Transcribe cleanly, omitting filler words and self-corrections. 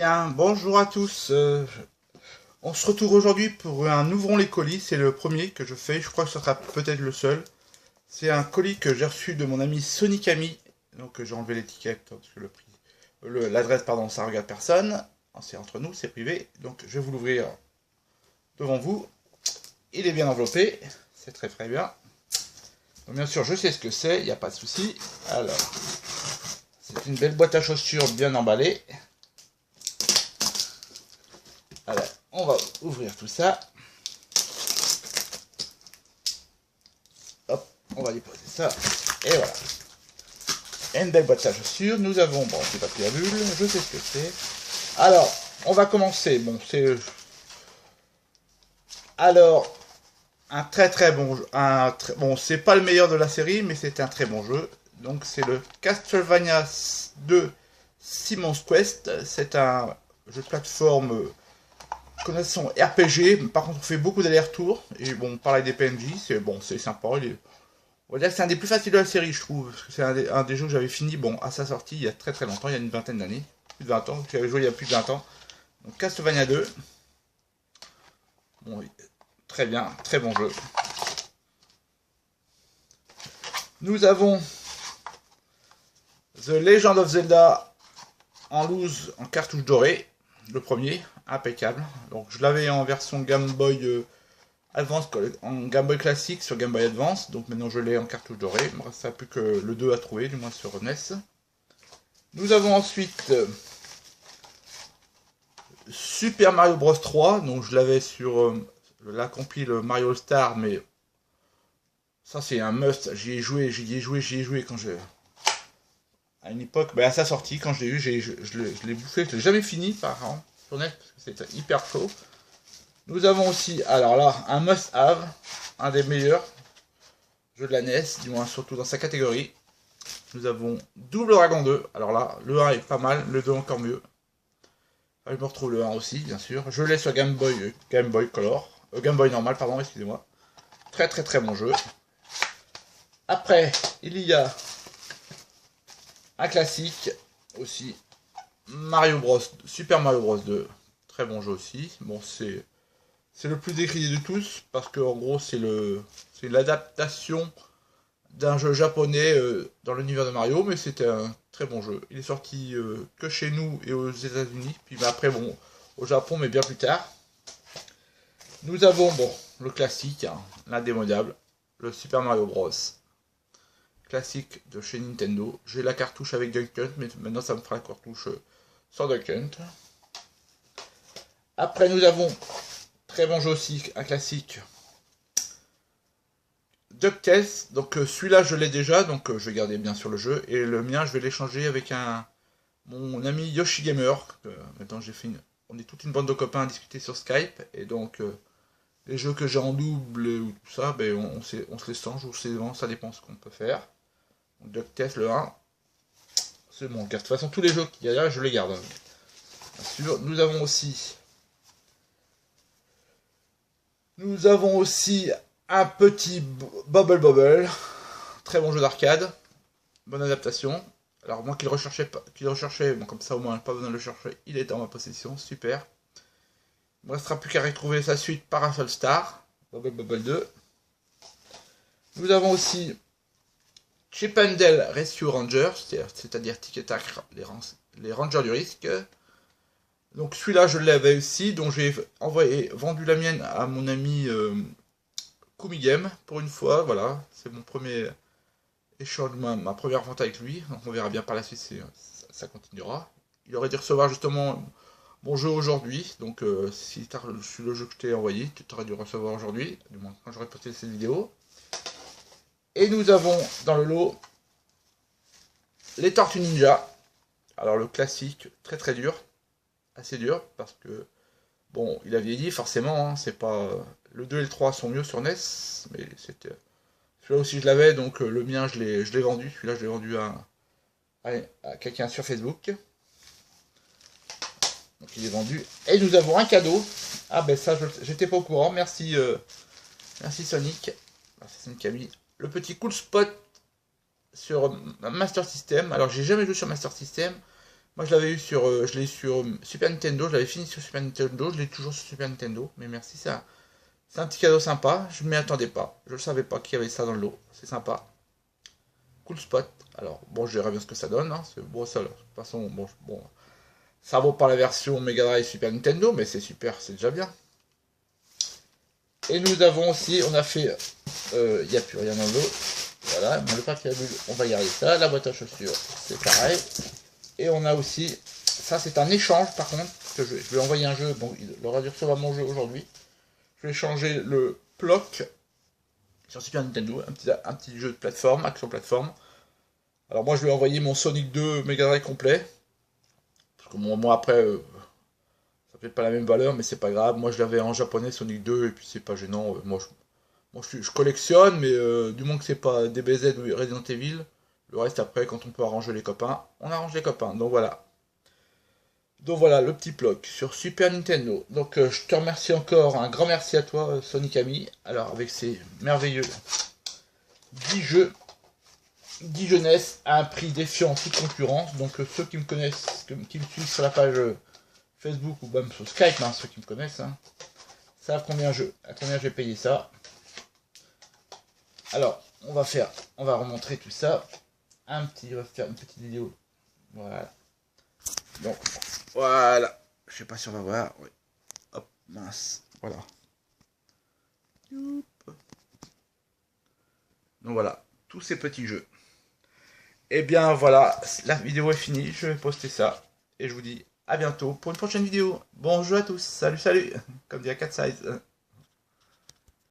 Bien, bonjour à tous. On se retrouve aujourd'hui pour un Ouvrons les colis. C'est le premier que je fais. Je crois que ce sera peut-être le seul. C'est un colis que j'ai reçu de mon ami Sonic Ami. Donc j'ai enlevé l'étiquette parce que le prix, l'adresse, pardon, ça regarde personne. C'est entre nous, c'est privé. Donc je vais vous l'ouvrir devant vous. Il est bien enveloppé. C'est très très bien. Donc bien sûr, je sais ce que c'est. Il n'y a pas de souci. Alors, c'est une belle boîte à chaussures bien emballée. Alors, on va ouvrir tout ça. Hop, on va déposer ça. Et voilà. Et une belle boîte à chaussures. Nous avons, bon, c'est papier à bulle, je sais ce que c'est. Alors, on va commencer. Bon, c'est. Alors, un très très bon jeu. Bon, c'est pas le meilleur de la série, mais c'est un très bon jeu. Donc, c'est le Castlevania 2 Simon's Quest. C'est un jeu de plateforme. Connaissons RPG, par contre on fait beaucoup d'allers-retours, et bon, on parle des PNJ, c'est bon, c'est sympa, on va dire que c'est un des plus faciles de la série, je trouve, parce que c'est un des jeux que j'avais fini, bon, à sa sortie, il y a très très longtemps, il y a une vingtaine d'années, plus de 20 ans, j'avais joué il y a plus de 20 ans, donc Castlevania 2, bon, très bien, très bon jeu. Nous avons The Legend of Zelda en loose, en cartouche dorée, le premier, impeccable, donc je l'avais en version Game Boy Advance en Game Boy classique sur Game Boy Advance, donc maintenant je l'ai en cartouche dorée, il me reste plus que le 2 à trouver, du moins sur NES. Nous avons ensuite Super Mario Bros 3, donc je l'avais sur la compile Mario Star, mais ça c'est un must, j'y ai joué quand j'ai... À une époque, à sa sortie, quand je l'ai eu, je l'ai bouffé, je l'ai jamais fini par an, sur NES, parce que c'était hyper chaud. Nous avons aussi, alors là, un must-have, un des meilleurs jeux de la NES, du moins surtout dans sa catégorie. Nous avons Double Dragon 2, alors là, le 1 est pas mal, le 2 encore mieux. Je me retrouve le 1 aussi, bien sûr. Je l'ai sur Game Boy Color, Game Boy normal, pardon, excusez-moi. Très très très bon jeu. Après, il y a un classique aussi, Super Mario Bros 2, très bon jeu aussi. Bon, c'est le plus décrié de tous, parce qu'en gros, c'est l'adaptation d'un jeu japonais dans l'univers de Mario, mais c'était un très bon jeu. Il est sorti que chez nous et aux États-Unis, puis après, bon, au Japon, mais bien plus tard. Nous avons, bon, le classique, hein, l'indémodable, le Super Mario Bros. Classique de chez Nintendo. J'ai la cartouche avec Duck Hunt, mais maintenant ça me fera la cartouche sans Duck Hunt. Après, nous avons, très bon jeu aussi, un classique, DuckTales, donc celui-là je l'ai déjà, donc je vais garder bien sûr le jeu, et le mien je vais l'échanger avec mon ami Yoshi Gamer, maintenant on est toute une bande de copains à discuter sur Skype, et donc les jeux que j'ai en double ou tout ça, on se les change ou ça dépend ce qu'on peut faire. Donc DuckTales le 1, c'est bon, de toute façon tous les jeux qu'il y a là je les garde. Bien sûr, nous avons aussi un petit Bubble Bobble, très bon jeu d'arcade, bonne adaptation. Alors moi qui le recherchais, bon comme ça au moins pas besoin de le chercher, il est en ma possession, super. Il ne me restera plus qu'à retrouver sa suite Parasol Star, Bubble Bobble 2. Nous avons aussi Chip and Dale Rescue Rangers, c'est-à-dire Tic et Tac, les Rangers du risque. Donc celui-là je l'avais aussi, dont j'ai vendu la mienne à mon ami Kumigame pour une fois, voilà, c'est mon premier échange, ma première vente avec lui, donc on verra bien par la suite si ça continuera. Il aurait dû recevoir justement mon jeu aujourd'hui, donc si tu as reçu le jeu que je t'ai envoyé, tu aurais dû recevoir aujourd'hui, du moins quand j'aurai posté cette vidéo. Et nous avons dans le lot les Tortues Ninja, alors le classique, très très dur, assez dur, parce que bon, il a vieilli forcément, hein, c'est pas... Le 2 et le 3 sont mieux sur NES, mais c'était... Celui-là aussi je l'avais, donc le mien je l'ai vendu. Celui-là je l'ai vendu à quelqu'un sur Facebook. Donc il est vendu. Et nous avons un cadeau. Ah ben ça j'étais pas au courant. Merci, merci Sonic. Merci Sonic Camille. Le petit cool spot sur Master System. Alors j'ai jamais joué sur Master System. Moi je l'avais eu sur, je l'ai sur Super Nintendo, je l'avais fini sur Super Nintendo, je l'ai toujours sur Super Nintendo, mais merci, c'est un petit cadeau sympa, je ne m'y attendais pas, je ne savais pas qu'il y avait ça dans le lot, c'est sympa. Cool spot, alors bon je verrai bien ce que ça donne, hein. C'est bon ça, de toute façon, bon, ça vaut pas la version Mega Drive Super Nintendo, mais c'est super, c'est déjà bien. Et nous avons aussi, on a fait, il n'y a plus rien dans le lot, voilà, bon, le papier à bulles, on va garder ça, la boîte à chaussures, c'est pareil. Et on a aussi, ça c'est un échange par contre, que je vais envoyer un jeu, bon il aura dû recevoir mon jeu aujourd'hui. Je vais changer le Ploc sur Super Nintendo, un petit jeu de plateforme, action plateforme. Alors moi je vais envoyer mon Sonic 2 Mega Drive complet, parce que moi après, ça fait pas la même valeur, mais c'est pas grave. Moi je l'avais en japonais Sonic 2, et puis c'est pas gênant. Moi je collectionne, mais du moment que c'est pas DBZ ou Resident Evil, le reste après, quand on peut arranger les copains, on arrange les copains. Donc voilà. Donc voilà, le petit bloc sur Super Nintendo. Donc je te remercie encore, un grand merci à toi Sonic Ami. Alors avec ces merveilleux 10 jeux, 10 jeunesses à un prix défiant toute concurrence. Donc ceux qui me connaissent, qui me suivent sur la page Facebook ou même sur Skype, hein, ceux qui me connaissent, hein, savent à combien j'ai payé ça. Alors on va remontrer tout ça. On va faire une petite vidéo. Voilà. Donc voilà. Je sais pas si on va voir. Oui. Hop, mince. Voilà. Donc voilà, tous ces petits jeux. Et bien voilà, la vidéo est finie. Je vais poster ça. Et je vous dis à bientôt pour une prochaine vidéo. Bonjour à tous. Salut, salut. Comme dit à Cat Size.